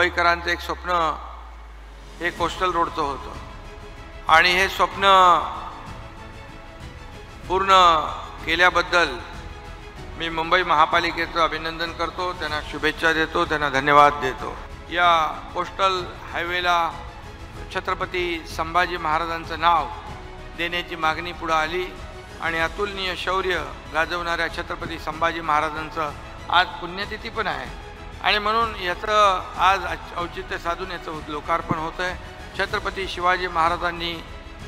मुंबईकरांचं एक स्वप्न हे कोस्टल रोडचं होतं आणि हे स्वप्न पूर्ण केल्याबद्दल मी मुंबई महापालिकेचं अभिनंदन करतो, त्यांना शुभेच्छा देतो, त्यांना धन्यवाद देतो। या कोस्टल हायवेला छत्रपती संभाजी महाराजांचं नाव देण्याची मागणी पुढे आली आणि अतुलनीय शौर्य गाजवणाऱ्या छत्रपती संभाजी महाराजांचं आज पुण्यतिथी पण आहे आणि म्हणून याचं आज औचित्य साधून याचं लोकार्पण होतं आहे। छत्रपती शिवाजी महाराजांनी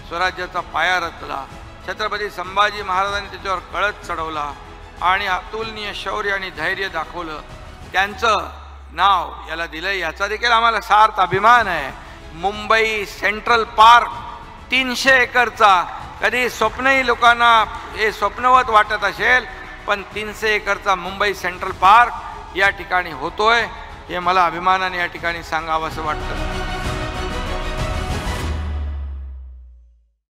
स्वराज्याचा पाया रचला, छत्रपती संभाजी महाराजांनी त्याच्यावर कळस चढवला आणि अतुलनीय शौर्य आणि धैर्य दाखवलं, त्यांचं नाव याला दिलं, याचा देखील आम्हाला सार्थ अभिमान आहे। मुंबई सेंट्रल पार्क 300 एकरचा, कधी स्वप्नही लोकांना हे स्वप्नवत वाटत असेल, पण 300 एकरचा मुंबई सेंट्रल पार्क या ठिकाणी होतोय, हे मला अभिमानाने या ठिकाणी सांगावंसं वाटतं।